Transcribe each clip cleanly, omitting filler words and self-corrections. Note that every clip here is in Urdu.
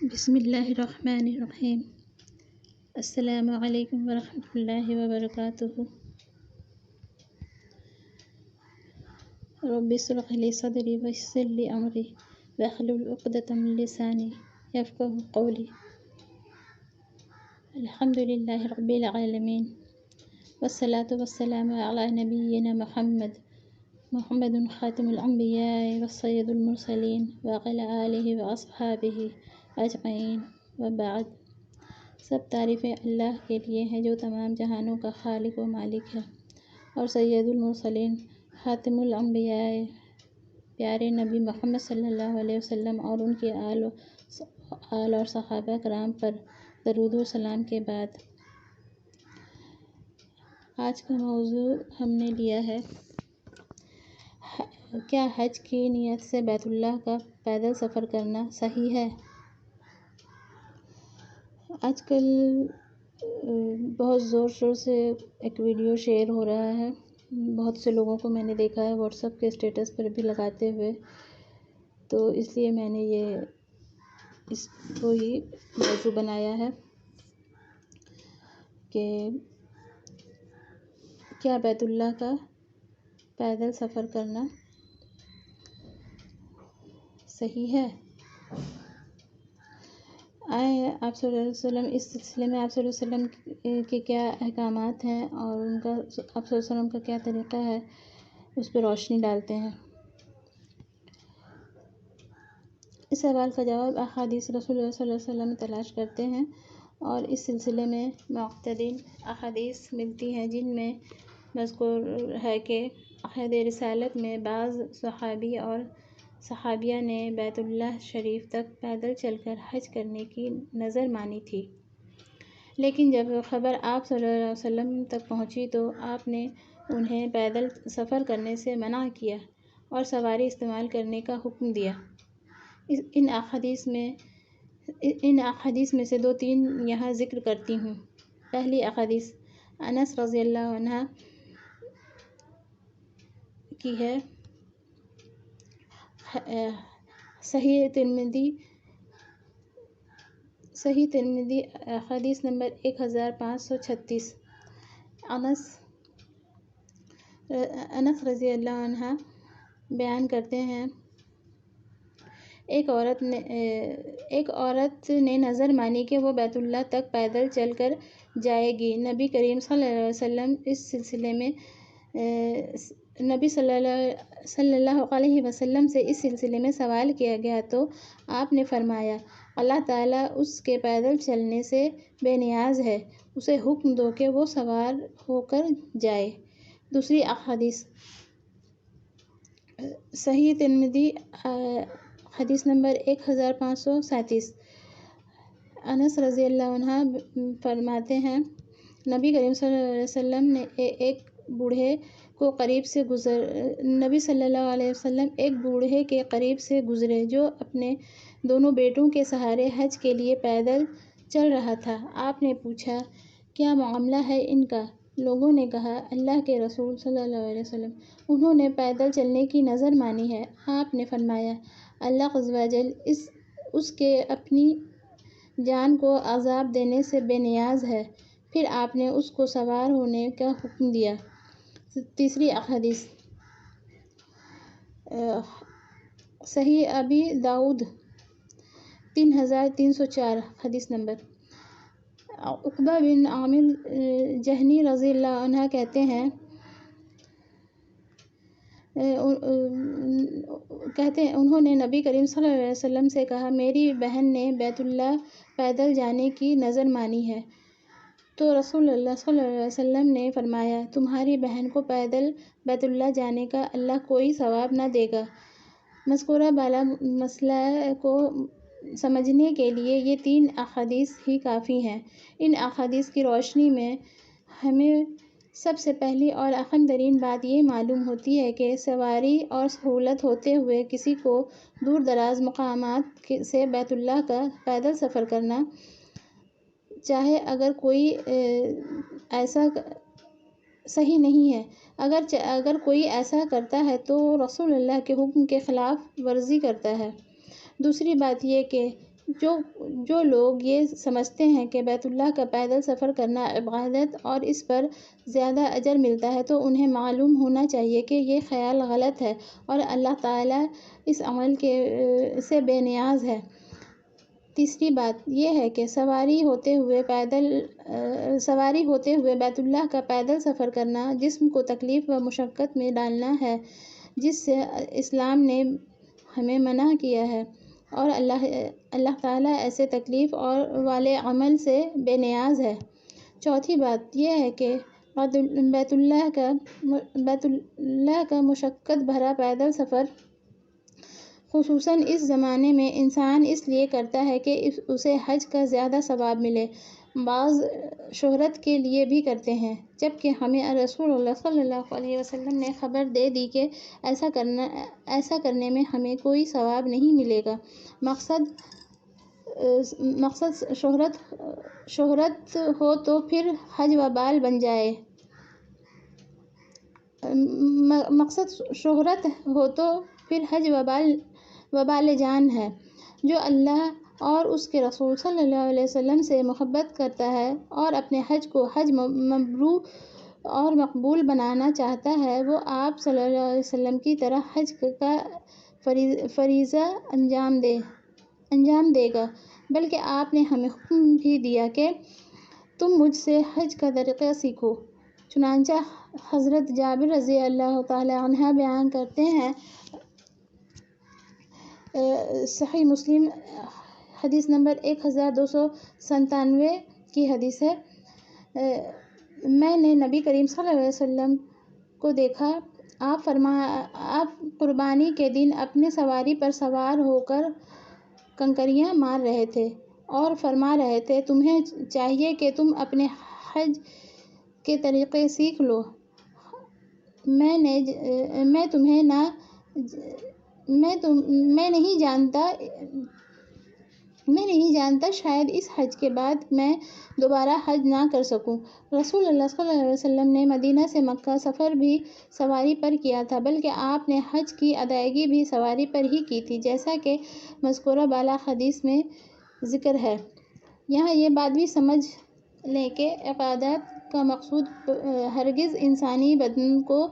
بسم اللہ الرحمن الرحیم۔ السلام علیکم ورحمۃ اللہ وبرکاتہ۔ رب اشرح لی صدری ویسر لی امری واحلل عقدۃ من لسانی یفقہوا قولی۔ الحمد للہ رب العالمین والصلاة والسلام علی نبینا محمد خاتم الانبیاء والسید المرسلین وعلی آلہ واصحابہ اجمعین وبعد۔ سب تعریفیں اللہ کے لیے ہیں جو تمام جہانوں کا خالق و مالک ہے، اور سید المرسلین خاتم الانبیاء پیارے نبی محمد صلی اللہ علیہ وسلم اور ان کے آل اور صحابہ کرام پر درود و سلام کے بعد، آج کا موضوع ہم نے لیا ہے کیا حج کی نیت سے بیت اللہ کا پیدل سفر کرنا صحیح ہے؟ آج کل بہت زور شور سے ایک ویڈیو شیئر ہو رہا ہے، بہت سے لوگوں کو میں نے دیکھا ہے واٹس ایپ کے اسٹیٹس پر بھی لگاتے ہوئے، تو اس لیے میں نے اس کو ہی موضوع بنایا ہے کہ کیا بیت اللہ کا پیدل سفر کرنا صحیح ہے؟ آپ صلی اللہ علیہ وسلم اس سلسلے میں آپ صلی اللہ علیہ وسلم کے کیا احکامات ہیں اور ان کا آپ صلی اللہ علیہ وسلم کا کیا طریقہ ہے، اس پہ روشنی ڈالتے ہیں۔ اس سوال کا جواب احادیث رسول اللہ صلی اللہ علیہ وسلم تلاش کرتے ہیں، اور اس سلسلے میں متعدد احادیث ملتی ہیں جن میں مذکور ہے کہ عہد رسالت میں بعض صحابی اور صحابیہ نے بیت اللہ شریف تک پیدل چل کر حج کرنے کی نذر مانی تھی، لیکن جب خبر آپ صلی اللہ علیہ وسلم تک پہنچی تو آپ نے انہیں پیدل سفر کرنے سے منع کیا اور سواری استعمال کرنے کا حکم دیا۔ ان احادیث میں سے دو تین یہاں ذکر کرتی ہوں۔ پہلی احادیث انس رضی اللہ عنہ کی ہے، صحیح ترمذی حدیث نمبر 1536۔ انس رضی اللہ عنہ بیان کرتے ہیں، ایک عورت نے نذر مانی کہ وہ بیت اللہ تک پیدل چل کر جائے گی۔ نبی کریم صلی اللہ علیہ وسلم صلی اللہ علیہ وسلم سے اس سلسلے میں سوال کیا گیا تو آپ نے فرمایا، اللہ تعالیٰ اس کے پیدل چلنے سے بے نیاز ہے، اسے حکم دو کہ وہ سوار ہو کر جائے۔ دوسری احادیث صحیح ترمذی حدیث نمبر 1537۔ انس رضی اللہ عنہ فرماتے ہیں، نبی کریم صلی اللہ علیہ وسلم نے ایک بوڑھے کے قریب سے گزرے جو اپنے دونوں بیٹوں کے سہارے حج کے لیے پیدل چل رہا تھا۔ آپ نے پوچھا، کیا معاملہ ہے ان کا؟ لوگوں نے کہا، اللہ کے رسول صلی اللہ علیہ وسلم، انہوں نے پیدل چلنے کی نذر مانی ہے۔ آپ نے فرمایا، اللہ عز و جل اس کے اپنی جان کو عذاب دینے سے بے نیاز ہے۔ پھر آپ نے اس کو سوار ہونے کا حکم دیا۔ تیسری احادیث صحیح ابی داؤد 3304 حدیث نمبر۔ عقبہ بن عامر جہنی رضی اللہ عنہ کہتے ہیں انہوں نے نبی کریم صلی اللہ علیہ وسلم سے کہا، میری بہن نے بیت اللہ پیدل جانے کی نذر مانی ہے، تو رسول اللہ صلی اللہ علیہ وسلم نے فرمایا، تمہاری بہن کو پیدل بیت اللہ جانے کا اللہ کوئی ثواب نہ دے گا۔ مذکورہ بالا مسئلہ کو سمجھنے کے لیے یہ تین احادیث ہی کافی ہیں۔ ان احادیث کی روشنی میں ہمیں سب سے پہلی اور اہم ترین بات یہ معلوم ہوتی ہے کہ سواری اور سہولت ہوتے ہوئے کسی کو دور دراز مقامات سے بیت اللہ کا پیدل سفر کرنا چاہے اگر کوئی ایسا صحیح نہیں ہے۔ اگر کوئی ایسا کرتا ہے تو رسول اللہ کے حکم کے خلاف ورزی کرتا ہے۔ دوسری بات یہ کہ جو لوگ یہ سمجھتے ہیں کہ بیت اللہ کا پیدل سفر کرنا عبادت اور اس پر زیادہ اجر ملتا ہے، تو انہیں معلوم ہونا چاہیے کہ یہ خیال غلط ہے اور اللہ تعالیٰ اس عمل سے بے نیاز ہے۔ تیسری بات یہ ہے کہ سواری ہوتے ہوئے بیت اللہ کا پیدل سفر کرنا جسم کو تکلیف و مشقت میں ڈالنا ہے، جس سے اسلام نے ہمیں منع کیا ہے، اور اللہ تعالیٰ ایسے تکلیف والے عمل سے بے نیاز ہے۔ چوتھی بات یہ ہے کہ بیت اللہ کا مشقت بھرا پیدل سفر خصوصاً اس زمانے میں انسان اس لیے کرتا ہے کہ اسے حج کا زیادہ ثواب ملے۔ بعض شہرت کے لیے بھی کرتے ہیں، جبکہ ہمیں رسول اللہ صلی اللہ علیہ وسلم نے خبر دے دی کہ ایسا کرنے میں ہمیں کوئی ثواب نہیں ملے گا۔ مقصد شہرت ہو تو پھر حج وبال بن جائے۔ وبال جان ہے۔ جو اللہ اور اس کے رسول صلی اللہ علیہ وسلم سے محبت کرتا ہے اور اپنے حج کو حج مبرور اور مقبول بنانا چاہتا ہے، وہ آپ صلی اللہ علیہ وسلم کی طرح حج کا فریضہ انجام دے گا، بلکہ آپ نے ہمیں حکم بھی دیا کہ تم مجھ سے حج کا طریقہ سیکھو۔ چنانچہ حضرت جابر رضی اللہ تعالی عنہ بیان کرتے ہیں، صحیح مسلم حدیث نمبر 1297 کی حدیث ہے، میں نے نبی کریم صلی اللہ علیہ وسلم کو دیکھا، آپ قربانی کے دن اپنے سواری پر سوار ہو کر کنکریاں مار رہے تھے اور فرما رہے تھے، تمہیں چاہیے کہ تم اپنے حج کے طریقے سیکھ لو، میں نہیں جانتا شاید اس حج کے بعد میں دوبارہ حج نہ کر سکوں۔ رسول اللہ صلی اللہ علیہ وسلم نے مدینہ سے مکہ سفر بھی سواری پر کیا تھا، بلکہ آپ نے حج کی ادائیگی بھی سواری پر ہی کی تھی، جیسا کہ مذکورہ بالا حدیث میں ذکر ہے۔ یہاں یہ بات بھی سمجھ لیں کہ عبادات کا مقصود ہرگز انسانی بدن کو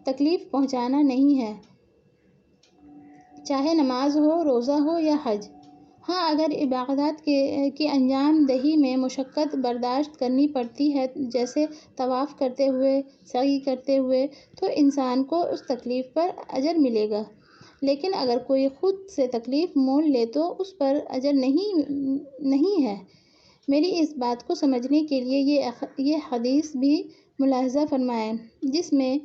تکلیف پہنچانا نہیں ہے، چاہے نماز ہو، روزہ ہو یا حج۔ ہاں، اگر عبادات کی انجام دہی میں مشقت برداشت کرنی پڑتی ہے، جیسے طواف کرتے ہوئے، سعی کرتے ہوئے، تو انسان کو اس تکلیف پر اجر ملے گا، لیکن اگر کوئی خود سے تکلیف مول لے تو اس پر اجر نہیں ہے۔ میری اس بات کو سمجھنے کے لیے یہ حدیث بھی ملاحظہ فرمائیں، جس میں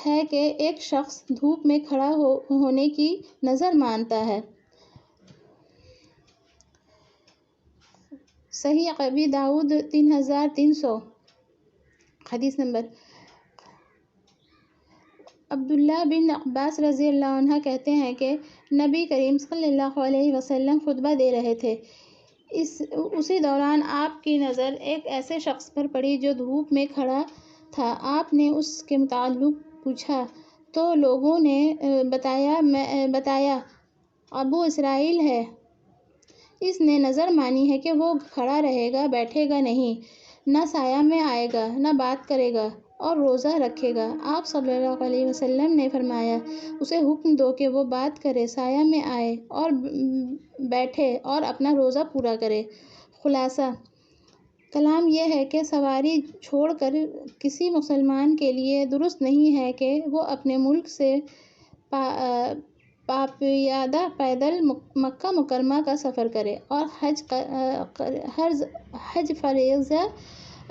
ہے کہ ایک شخص دھوپ میں کھڑا ہونے کی نذر مانتا ہے۔ صحیح ابی داؤد 3300 حدیث نمبر۔ عبداللہ بن عباس رضی اللہ عنہ کہتے ہیں کہ نبی کریم صلی اللہ علیہ وسلم خطبہ دے رہے تھے، اسی دوران آپ کی نظر ایک ایسے شخص پر پڑی جو دھوپ میں کھڑا تھا۔ آپ نے اس کے متعلق پوچھا تو لوگوں نے بتایا ابو اسرائیل ہے، اس نے نذر مانی ہے کہ وہ کھڑا رہے گا، بیٹھے گا نہیں، نہ سایہ میں آئے گا، نہ بات کرے گا اور روزہ رکھے گا۔ آپ صلی اللہ علیہ وسلم نے فرمایا، اسے حکم دو کہ وہ بات کرے، سایہ میں آئے اور بیٹھے اور اپنا روزہ پورا کرے۔ خلاصہ کلام یہ ہے کہ سواری چھوڑ کر کسی مسلمان کے لیے درست نہیں ہے کہ وہ اپنے ملک سے پاپیادہ پیدل مکہ مکرمہ کا سفر کرے اور حج فریضہ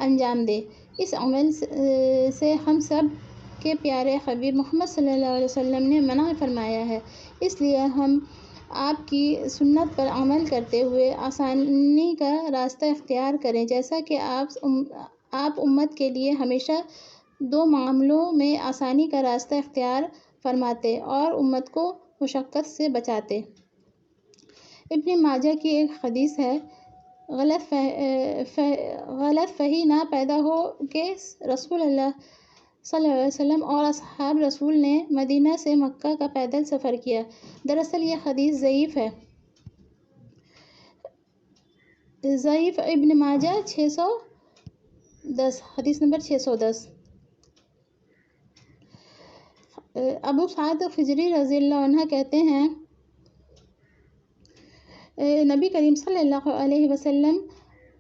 انجام دے۔ اس عمل سے ہم سب کے پیارے حبیب محمد صلی اللہ علیہ وسلم نے منع فرمایا ہے، اس لیے ہم آپ کی سنت پر عمل کرتے ہوئے آسانی کا راستہ اختیار کریں، جیسا کہ آپ امت کے لیے ہمیشہ دو معاملوں میں آسانی کا راستہ اختیار فرماتے اور امت کو مشقت سے بچاتے۔ ابن ماجہ کی ایک حدیث ہے، غلط فہمی نہ پیدا ہو کہ رسول اللہ صلی اللہ علیہ وسلم اور اصحاب رسول نے مدینہ سے مکہ کا پیدل سفر کیا۔ دراصل یہ حدیث ضعیف ہے۔ ضعیف ابن ماجہ 610، حدیث نمبر 610۔ ابو سعد خدری رضی اللہ عنہ کہتے ہیں نبی کریم صلی اللہ علیہ وسلم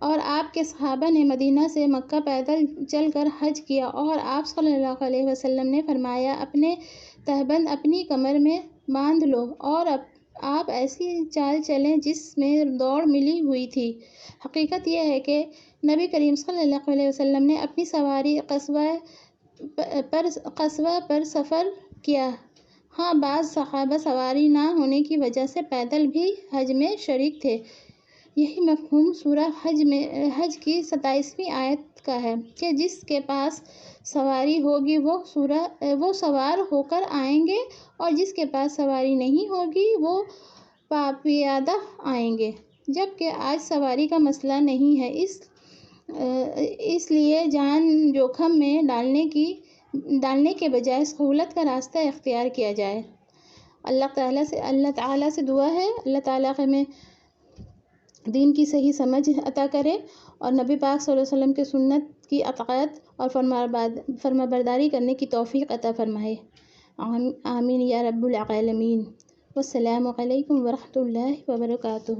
اور آپ کے صحابہ نے مدینہ سے مکہ پیدل چل کر حج کیا، اور آپ صلی اللہ علیہ وسلم نے فرمایا اپنے تہبند اپنی کمر میں باندھ لو اور آپ ایسی چال چلیں جس میں دوڑ ملی ہوئی تھی۔ حقیقت یہ ہے کہ نبی کریم صلی اللہ علیہ وسلم نے اپنی سواری قصوہ پر سفر کیا۔ ہاں، بعض صحابہ سواری نہ ہونے کی وجہ سے پیدل بھی حج میں شریک تھے۔ یہی مفہوم سورہ حج کی 27ویں آیت کا ہے کہ جس کے پاس سواری ہوگی وہ سوار ہو کر آئیں گے، اور جس کے پاس سواری نہیں ہوگی وہ پیادہ آئیں گے، جبکہ آج سواری کا مسئلہ نہیں ہے۔ اس لیے جان جوکھم میں ڈالنے کے بجائے سہولت کا راستہ اختیار کیا جائے۔ اللہ تعالیٰ سے دعا ہے اللہ تعالیٰ ہمیں دین کی صحیح سمجھ عطا کرے اور نبی پاک صلی اللہ علیہ وسلم کے سنت کی اطاعت اور فرمانبرداری کرنے کی توفیق عطا فرمائے۔ آمین یا رب العالمین۔ والسلام علیکم ورحمۃ اللہ وبرکاتہ۔